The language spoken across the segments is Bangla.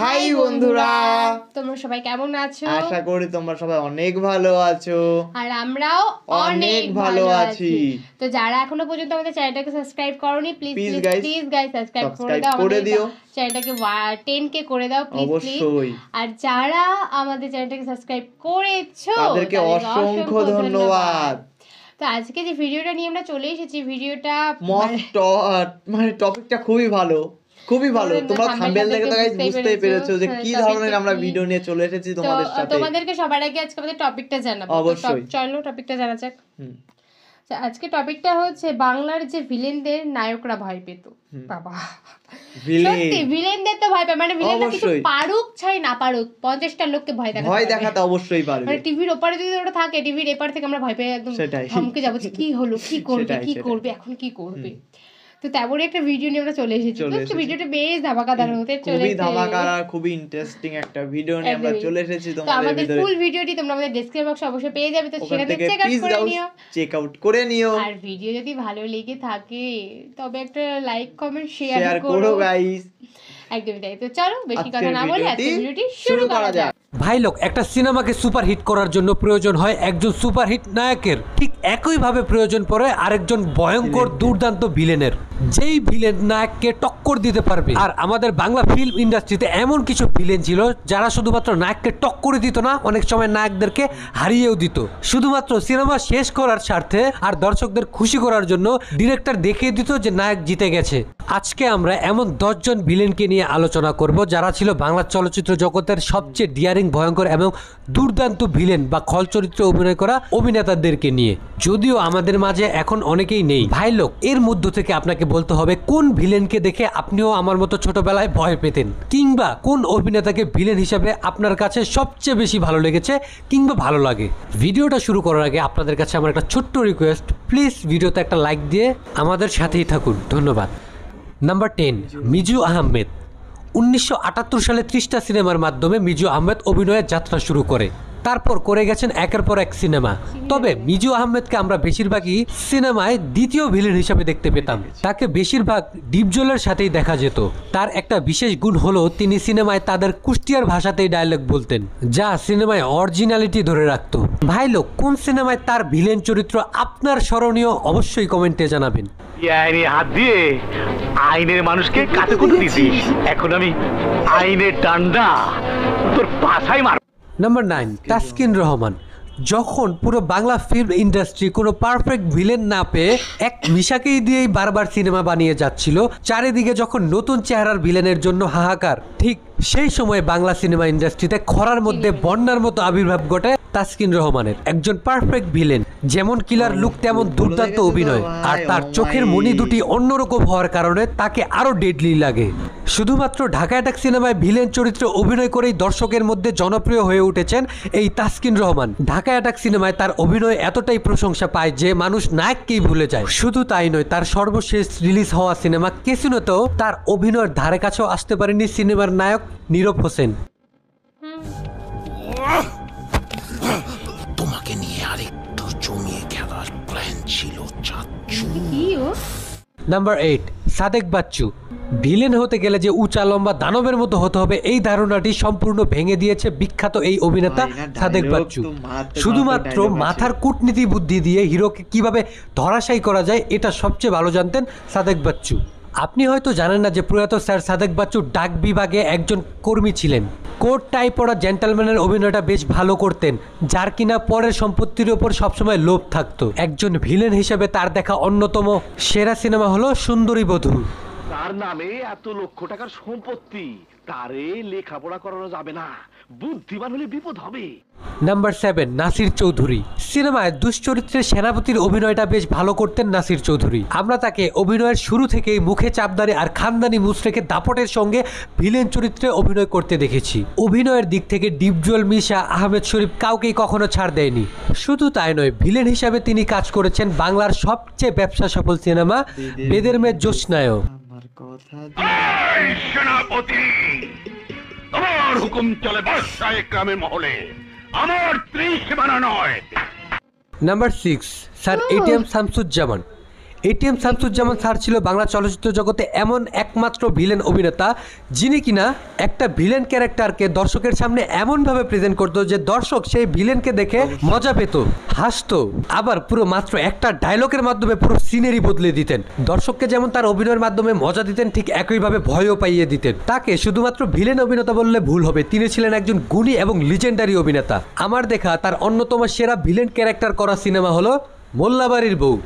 হাই বন্ধুরা, তোমরা সবাই কেমন আছো? আশা করি তোমরা সবাই অনেক ভালো আছো আর আমরাও অনেক ভালো আছি। তো যারা এখনো পর্যন্ত আমাদের চ্যানেলটাকে সাবস্ক্রাইব করোনি, প্লিজ গাইস সাবস্ক্রাইব করে দিও। চ্যানেলটাকে 10k করে দাও প্লিজ। অবশ্যই। আর যারা আমাদের চ্যানেলটাকে সাবস্ক্রাইব করেছো তাদেরকে অসংখ্য ধন্যবাদ। তো আজকে যে ভিডিওটা নিয়ে আমরা চলে এসেছি, ভিডিওটা মানে টপিকটা খুবই ভালো, খুবই ভালো। তোমরা থাম্বনেল দেখে তো গাইস বুঝতেই পেরেছো যে কি ধরনের আমরা ভিডিও নিয়ে চলে এসেছি তোমাদের সাথে। তোমাদেরকে সবার আগে আজকে আমাদের টপিকটা জানাবো। অবশ্যই, চলো টপিকটা জানা যাক। আজকে টপিকটা হচ্ছে বাংলার যে ভিলেনদের নায়করা ভয় পেত। বাবা সত্যি ভিলেনদের তো ভয় পায়, মানে ভিলেনরা কিছু পারুক ছাই না পারুক 50টা লোককে দেখাতে অবশ্যই পারবে। মানে টিভির ওপারে যদি ওটা থাকে, টিভির এপার থেকে আমরা ভয় পেয়ে একদম থমকে যাবো, কি হলো, কি করবে এখন কি করবে। তো তেমনই একটা ভিডিও নিয়ে আমরা চলে এসেছি। তো ভিডিওটা বেশ ধামাকাদার হতে চলেছে, খুবই ধামাকাদার, খুবই ইন্টারেস্টিং একটা ভিডিও নিয়ে আমরা চলে এসেছি তোমাদের ভিতরে। তো আমাদের ফুল ভিডিওটি তোমরা আমাদের ডেসক্রিপশন বক্সে অবশ্যই পেয়ে যাবে, তো সেখান থেকে চেক আউট করে নিও। আর ভিডিও যদি ভালো লেগে থাকে তবে একটা লাইক কমেন্ট শেয়ার করো গাইস। একদমই তাই। তো চলো বেশি কথা না বলে আজকের ভিডিওটি শুরু করা যাক। ভাই লোক, একটা সিনেমাকে সুপারহিট করার জন্য প্রয়োজন হয় একজন সুপারহিট নায়কের, ঠিক একইভাবে প্রয়োজন পড়ে আরেকজন ভয়ঙ্কর দুর্দান্ত ভিলেনের, যেই ভিলেন নায়ককে টক্কর দিতে পারবে। আর আমাদের বাংলা ফিল্ম ইন্ডাস্ট্রিতে এমন কিছু ভিলেন ছিল যারা শুধুমাত্র নায়ককে টক্করে দিত না, অনেক সময় নায়কদেরকে হারিয়েও দিত, শুধুমাত্র সিনেমা শেষ করার স্বার্থে আর দর্শকদের খুশি করার জন্য ডিরেক্টর দেখিয়ে দিত যে নায়ক জিতে গেছে। আজকে আমরা এমন 10 জন ভিলেনকে নিয়ে আলোচনা করব যারা ছিল বাংলা চলচ্চিত্র জগতের সবচেয়ে ডিয়ারিং, ভয়ঙ্কর এবং দুর্দান্ত ভিলেন বা খল চরিত্রে অভিনয় করা অভিনেতাদেরকে নিয়ে। যদিও আমাদের মাঝে এখন অনেকেই নেই। ভাই লোক, এর মধ্য থেকে আপনাকে বলতে হবে কোন ভিলেনকে দেখে আপনিও আমার মতো ছোটবেলায় ভয় পেতেন, কিংবা কোন অভিনেতাকে ভিলেন হিসাবে আপনার কাছে সবচেয়ে বেশি ভালো লেগেছে কিংবা ভালো লাগে। ভিডিওটা শুরু করার আগে আপনাদের কাছে আমার একটা ছোট্ট রিকোয়েস্ট, প্লিজ ভিডিওতে একটা লাইক দিয়ে আমাদের সাথেই থাকুন। ধন্যবাদ। নাম্বার 10, মিজু আহমেদ। 1978 সালে 30টা সিনেমার মাধ্যমে মিজু আহমেদ অভিনয়ের যাত্রা শুরু করে, তারপর করে গেছেন একের পর এক সিনেমা। তবে মিজু আহমেদকে আমরা বেশিরভাগই সিনেমায় দ্বিতীয় ভিলেন হিসেবে দেখতে পেতাম। তাকে বেশিরভাগ ডিপজলের সাথেই দেখা যেত। তার একটা বিশেষ গুণ হলো তিনি সিনেমায় তাদের কুষ্টিয়ার ভাষাতেই ডায়লগ বলতেন, যা সিনেমায় অরিজিনালিটি ধরে রাখত। ভাই লোক, কোন সিনেমায় তার ভিলেন চরিত্র আপনার স্মরণীয় অবশ্যই কমেন্টে জানাবেন। হাত দিয়ে আইনের মানুষকে কাটুকুটু দিছিস, এখন আমি আইনের ডান্ডা তোর পাছায় মার। নাম্বার 9, তাসকিন রহমান। যখন পুরো বাংলা ফিল্ম ইন্ডাস্ট্রি কোনো পারফেক্ট ভিলেন না পেয়ে এক মিশাকেই দিয়েই বারবার সিনেমা বানিয়ে যাচ্ছিল, চারিদিকে যখন নতুন চেহারার ভিলেনের জন্য হাহাকার, ঠিক সেই সময় বাংলা সিনেমা ইন্ডাস্ট্রিতে খরার মধ্যে বন্যার মতো আবির্ভাব ঘটে তাসকিন রহমানের। একজন পারফেক্ট ভিলেন, যেমন কিলার লুক তেমন দুর্দান্ত অভিনয়, আর তার চোখের মণি দুটি অন্যরকম হওয়ার কারণে তাকে আরো ডেডলি লাগে। শুধুমাত্র ঢাকা অ্যাটাক সিনেমায় ভিলেন চরিত্রে অভিনয় করেই দর্শকের মধ্যে জনপ্রিয় হয়ে উঠেছেন এই তাসকিন রহমান। ঢাকা অ্যাটাক সিনেমায় তার অভিনয় এতটাই প্রশংসা পায় যে মানুষ নায়ককেই ভুলে যায়। শুধু তাই নয়, তার সর্বশেষ রিলিজ হওয়া সিনেমা ক্যাসিনোতেও তার অভিনয়ের ধারে কাছেও আসতে পারেনি সিনেমার নায়ক নীরব হোসেন। তোমাকে নিয়ে আরেকটু জমিয়ে খেলার প্ল্যান ছিল চাচ্চু। নাম্বার 8, সাদেক বাচ্চু। ভিলেন হতে গেলে যে উঁচা লম্বা দানবের মতো হতে হবে, এই ধারণাটি সম্পূর্ণ ভেঙে দিয়েছে বিখ্যাত এই অভিনেতা সাদেক বাচ্চু। শুধুমাত্র মাথার কূটনীতি বুদ্ধি দিয়ে হিরোকে কিভাবে ধরাশায়ী করা যায় এটা সবচেয়ে ভালো জানতেন সাদেক বাচ্চু। আপনি হয়তো জানেন না যে প্রয়াত স্যার সাদেক বাচ্চু ডাক বিভাগে একজন কর্মী ছিলেন। কোট টাই পরা জেন্টলম্যানের অভিনয়টা বেশ ভালো করতেন, যার কিনা পরের সম্পত্তির ওপর সবসময় লোভ থাকতো। একজন ভিলেন হিসেবে তার দেখা অন্যতম সেরা সিনেমা হলো সুন্দরী বধূ। তার নামে এত লক্ষ টাকার সম্পত্তি, তারে লেখাপড়া করানো যাবে না, বুদ্ধিমান হলে বিপদ হবে। নাম্বার 7, নাসির চৌধুরী। সিনেমায় দুশ্চরিত্রের সেনাপতির অভিনয়টা বেশ ভালো করতেন নাসির চৌধুরী। আমরা তাকে অভিনয়ের শুরু থেকেই মুখে চাপদারি আর খানদানি মুচরেকে দাপটের সঙ্গে ভিলেন চরিত্রে অভিনয় করতে দেখেছি। অভিনয়ের দিক থেকে ডিপজল, মিশা, আহমেদ শরীফ কাউকেই কখনো ছাড় দেয়নি। শুধু তাই নয়, ভিলেন হিসাবে তিনি কাজ করেছেন বাংলার সবচেয়ে ব্যবসা সফল সিনেমা বেদের মেয়ে জ্যোৎস্নায়ও। সেনাপতি, তোমার হুকুম চলে বাদশাহ গ্রামের মহলে, আমার ত্রিসীমানা নয়। Number 6, sir ATM Shamsuzzaman. ATM Shamsuzzaman sir ছিল বাংলা চলচ্চিত্র জগতে এমন একমাত্র ভিলেন অভিনেতা যিনি কিনা একটা ভিলেন ক্যারেক্টারকে দর্শকের সামনে এমনভাবে প্রেজেন্ট করতো যে দর্শক সেই ভিলেনকে দেখে মজা পেত, হাসতো, আবার পুরো মাত্র একটা ডায়লগের মাধ্যমে পুরো সিনারি বদলে দিতেন। দর্শককে যেমন তার অভিনয়ের মাধ্যমে মজা দিতেন, ঠিক একইভাবে ভয়ও পাইয়ে দিতেন। তাকে শুধুমাত্র ভিলেন অভিনেতা বললে ভুল হবে, তিনি ছিলেন একজন গুণী এবং লিজেন্ডারি অভিনেতা। আমার দেখা তার অন্যতম সেরা ভিলেন ক্যারেক্টার করা সিনেমা হলো মোল্লাবাড়ির বউ।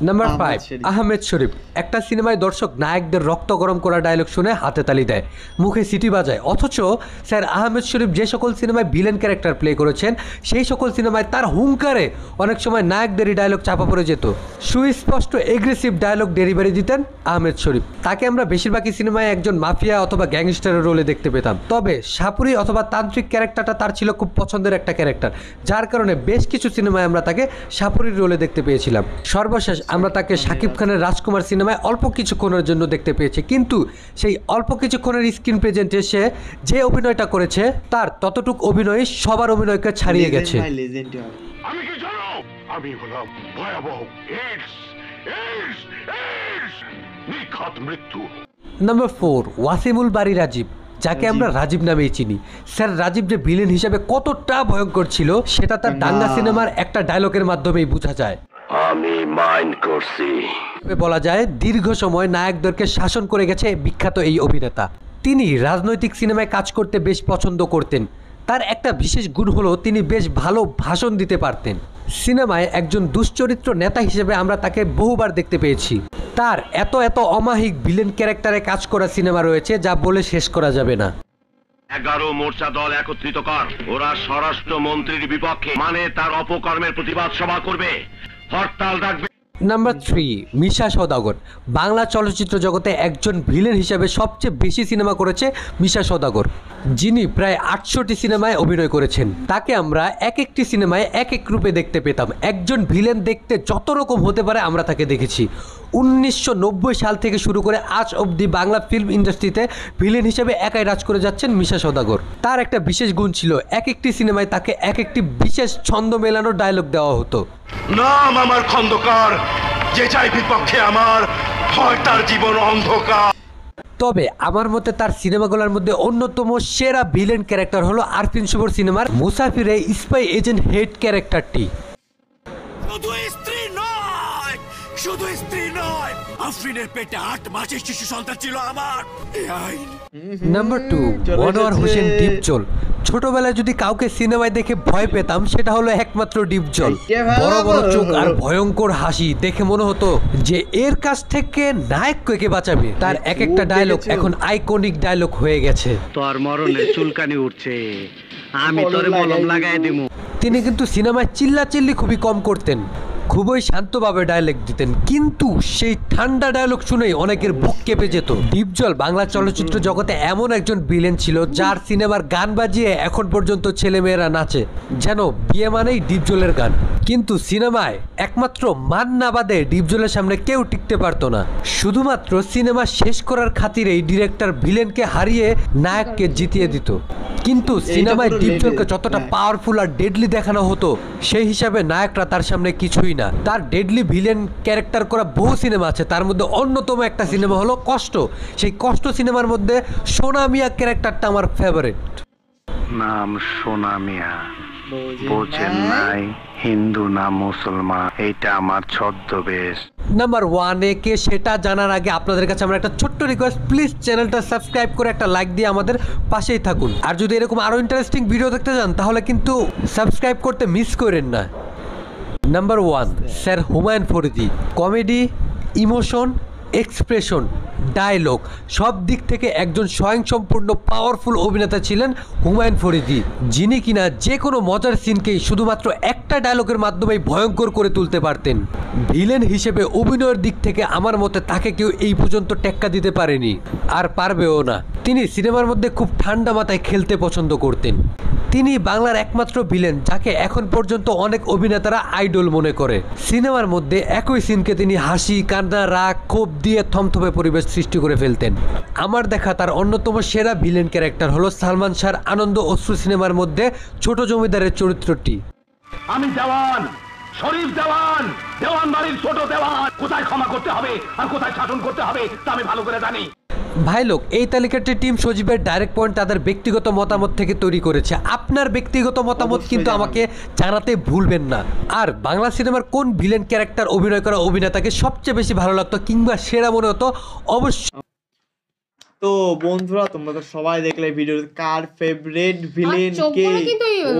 নাম্বার 5, আহমেদ শরীফ। একটা সিনেমায় দর্শক নায়কদের রক্ত গরম করা ডায়লগ শুনে হাতে তালি দেয়, মুখে সিটি বাজায়, অথচ স্যার আহমেদ শরীফ যে সকল সিনেমায় ভিলেন ক্যারেক্টার প্লে করেছেন সেই সকল সিনেমায় তার হুঙ্কারে অনেক সময় নায়কদেরই ডায়লগ চাপা পড়ে যেত। সুস্পষ্ট এগ্রেসিভ ডায়লগ ডেলিভারি দিতেন আহমেদ শরীফ। তাকে আমরা বেশিরভাগই সিনেমায় একজন মাফিয়া অথবা গ্যাংস্টারের রোলে দেখতে পেতাম, তবে সাপুরি অথবা তান্ত্রিক ক্যারেক্টারটা তার ছিল খুব পছন্দের একটা ক্যারেক্টার, যার কারণে বেশ কিছু সিনেমায় আমরা তাকে সাপুরির রোলে দেখতে পেয়েছিলাম। সর্বশেষ আমরা তাকে শাকিব খানের রাজকুমার সিনেমায় অল্প কিছুক্ষণের জন্য দেখতে পেয়েছি, কিন্তু সেই অল্প কিছুক্ষণের স্ক্রিন প্রেজেন্টে সে যে অভিনয়টা করেছে তার ততটুক অভিনয় সবার অভিনয়কে ছাড়িয়ে গেছে। আমি কি জানো? আমি হলাম ভয়াবহ এইডস, নিখাত মৃত্যু। নাম্বার 4, ওয়াসিমুল বারি রাজীব, যাকে আমরা রাজীব নামেই চিনি। স্যার রাজীব যে ভিলেন হিসেবে কতটা ভয়ঙ্কর ছিল সেটা তার দাঙ্গা সিনেমার একটা ডায়লগের মাধ্যমেই বোঝা যায়। আমি মাইন্ড করছি। বলা যায় দীর্ঘ সময় নায়কদেরকে শাসন করে গেছে বিখ্যাত এই অভিনেতা। তিনি রাজনৈতিক সিনেমায় কাজ করতে বেশ পছন্দ করতেন। তার একটা বিশেষ গুণ হলো তিনি বেশ ভালো ভাষণ দিতে পারতেন। সিনেমায় একজন দুশ্চরিত্র নেতা হিসেবে আমরা তাকে বহুবার দেখতে পেয়েছি। তার এত এত অমায়িক ভিলেন ক্যারেক্টারে কাজ করা সিনেমা রয়েছে যা বলে শেষ করা যাবে না। 11 মোর্চা দল একত্রিত কর, ওরা স্বরাষ্ট্র মন্ত্রীর বিপক্ষে, মানে তার অপকর্মের প্রতিবাদ সভা করবে, হরতাল ডাকবে। নাম্বার 3, মিশা সওদাগর। বাংলা চলচ্চিত্র জগতে একজন ভিলেন হিসেবে সবচেয়ে বেশি সিনেমা করেছে মিশা সওদাগর, যিনি প্রায় 800টি সিনেমায় অভিনয় করেছেন। তাকে আমরা এক একটি সিনেমায় এক এক রূপে দেখতে পেতাম। একজন ভিলেন দেখতে যত রকম হতে পারে আমরা তাকে দেখেছি। 1990 সাল থেকে শুরু করে আজ অবধি বাংলা ফিল্ম ইন্ডাস্ট্রিতে ভিলেন হিসেবে একাই রাজ করে যাচ্ছেন মিশা সওদাগর। তার একটা বিশেষ গুণ ছিল, এক একটি সিনেমায় তাকে এক একটি বিশেষ ছন্দ মেলানো ডায়লগ দেওয়া হতো। নাম আমার খন্দকার, যে চাই বিপক্ষে আমার, হয় তার জীবন অন্ধকার। তবে আমার মতে তার সিনেমাগুলোর মধ্যে অন্যতম সেরা ভিলেন ক্যারেক্টার হলো আরফিন শুভর সিনেমার মুসাফিরে স্পাই এজেন্ট হেড ক্যারেক্টারটি। শুধু স্ত্রী নয়, আফরিনের পেটে 8 মাসের শিশু সন্তান ছিল আমার। নাম্বার 2, মনোয়ার হোসেন ডিপজল। ছোটবেলায় যদি কাউকে সিনেমায় দেখে ভয় পেতাম সেটা হলো একমাত্র ডিপজল। বড় বড় চোখ আর ভয়ঙ্কর হাসি দেখে মনে হতো যে এর কাছ থেকে নায়ক কে বাঁচাবে। তার এক একটা ডায়লগ এখন আইকনিক ডায়লগ হয়ে গেছে। তোর মরণের চুলকানি উঠছে, আমি তোরে মলম লাগাই দেবো। তিনি কিন্তু সিনেমায় চিল্লাচিল্লি খুবই কম করতেন, খুবই শান্তভাবে ডায়লগ দিতেন, কিন্তু সেই ঠান্ডা ডায়লগ শুনেই অনেকের বুক কেঁপে যেত। ডিপজল বাংলা চলচ্চিত্র জগতে এমন একজন ভিলেন ছিল যার সিনেমার গান বাজিয়ে এখন পর্যন্ত ছেলেমেয়েরা নাচে, যেন বিয়ে মানেই ডিপজলের গান। কিন্তু সিনেমায় একমাত্র মান্না বাদে ডিপজলের সামনে কেউ টিকতে পারতো না। শুধুমাত্র সিনেমা শেষ করার খাতিরেই ডিরেক্টর ভিলেনকে হারিয়ে নায়ককে জিতিয়ে দিত। কিন্তু সিনেমায় ডিপজলকে যতটা পাওয়ারফুল আর ডেডলি দেখানো হতো সেই হিসাবে নায়করা তার সামনে কিছুই না। তার ডেডলি ভিলেন ক্যারেক্টার করা বহু সিনেমা আছে, তার মধ্যে অন্যতম একটা সিনেমা হলো কষ্ট। সেই কষ্ট সিনেমার মধ্যে সোনা মিয়া ক্যারেক্টারটা আমার ফেভারিট। নাম সোনা মিয়া, বোঝেন নাই হিন্দু না মুসলমান, এটা আমার ছদ্মবেশ। নাম্বার 1 কে সেটা জানার আগে আপনাদের কাছে আমার একটা ছোট্ট রিকোয়েস্ট, প্লিজ চ্যানেলটা সাবস্ক্রাইব করে একটা লাইক দিয়ে আমাদের পাশেই থাকুন। আর যদি এরকম আরো ইন্টারেস্টিং ভিডিও দেখতে চান তাহলে কিন্তু সাবস্ক্রাইব করতে মিস করেন না। Number 1, sir Humayun Faridi. Comedy, emotion, expression, dialogue সব দিক থেকে একজন স্বয়ংসম্পূর্ণ পাওয়ারফুল অভিনেতা ছিলেন হুমায়ুন ফরিদি, যিনি কিনা যে কোনো মজার সিনকেই শুধুমাত্র একটা ডায়লগের মাধ্যমেই ভয়ঙ্কর করে তুলতে পারতেন। ভিলেন হিসেবে অভিনয়ের দিক থেকে আমার মতে তাকে কেউ এই পর্যন্ত টেক্কা দিতে পারেনি, আর পারবেও না। তিনি সিনেমার মধ্যে খুব ঠান্ডা মাথায় খেলতে পছন্দ করতেন। তিনি বাংলার একমাত্র ভিলেন যাকে এখন পর্যন্ত অনেক অভিনেতারা আইডল মনে করে। সিনেমার মধ্যে একই সিনকে তিনি হাসি, কান্না, রাগ, ক্ষোভ দিয়ে থমথমে পরিবেশ সৃষ্টি করে ফেলতেন। আমার দেখা তার অন্যতম সেরা ভিলেন ক্যারেক্টার হলো সালমান শাহর আনন্দ অশ্রু সিনেমার মধ্যে ছোট জমিদারের চরিত্রটি। আমি দেওয়ান, শরীফ দেওয়ান, দেওয়ান বাড়ির ছোট দেওয়ান। কোথায় ক্ষমা করতে হবে আর কোথায় শাসন করতে হবে তা আমি ভালো করে জানি। ভাই লোক, এই তালিকাটি টিম সজীবের ডাইরেক্ট পয়েন্ট তাদের ব্যক্তিগত মতামত থেকে তৈরি করেছে। আপনার ব্যক্তিগত মতামত কিন্তু আমাকে জানাতে ভুলবেন না। আর বাংলা সিনেমার কোন ভিলেন ক্যারেক্টার অভিনয় করা অভিনেতাকে সবচেয়ে বেশি ভালো লাগতো কিংবা সেরা মনে হতো অবশ্যই। তো বন্ধুরা, তোমরা তো সবাই দেখলে ভিডিও, কার ফেভারিট ভিলেন কে?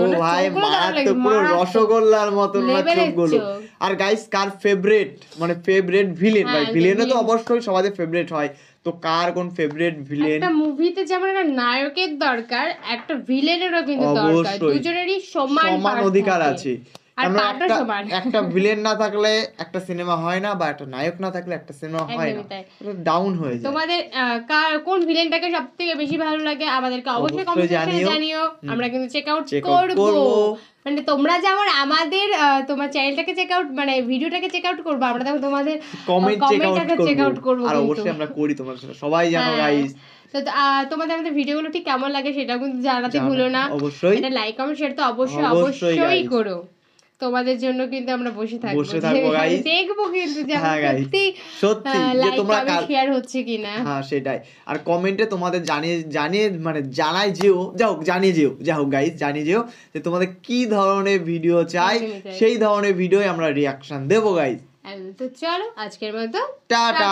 ও ভাই, মারাত্মক, পুরো রসগোল্লার মতন চোখগুলো। আর গাইস, কার ফেভারিট মানে ফেভারিট ভিলেন? ভাই ভিলেনও তো অবশ্যই সবাদের ফেভারিট হয়, তো কার কোন ফেভারিট ভিলেন? একটা মুভিতে যেমন একটা নায়কের দরকার, একটা ভিলেনেরও কিন্তু দরকার, দুজনেরই সমান অধিকার আছে। একটা ভিলেন না থাকলে একটা সিনেমা হয় না, বা একটা নায়ক না থাকলে একটা সিনেমা হয় না, ডাউন হয়ে যায়। তোমাদের কোন ভিলেনটাকে সবথেকে বেশি ভালো লাগে আমাদেরকে অবশ্যই কমেন্ট সেকশনে জানিও। আমরা কিন্তু চেক আউট করব। মানে তোমরা যেমন আমাদের তোমার চ্যানেলটাকে চেক আউট, মানে ভিডিওটাকে চেক আউট করবে, আমরা তখন তোমাদের কমেন্টটাকে চেক আউট করব। আর অবশ্যই আমরা করি, তোমরা সবাই জানো গাইস। তো তোমাদের আমাদের ভিডিওগুলো ঠিক কেমন লাগে সেটাও কিন্তু জানাতে ভুলো না। অবশ্যই এটা লাইক কমেন্ট শেয়ার তো অবশ্যই করো। তোমাদের জন্য কিন্তু আমরা বসে থাকবো গাইস, দেখবো কিন্তু যে সত্যি যে তোমরা শেয়ার হচ্ছে কিনা। হ্যাঁ সেটাই। আর কমেন্টে তোমাদের জানিয়ে মানে জানিয়ে যেও গাইস, জানিয়ে যেও যে তোমাদের কি ধরনের ভিডিও চাই, সেই ধরনের ভিডিও আমরা রিঅ্যাকশন দেবো গাইস। তো চলো আজকের মতো টাটা।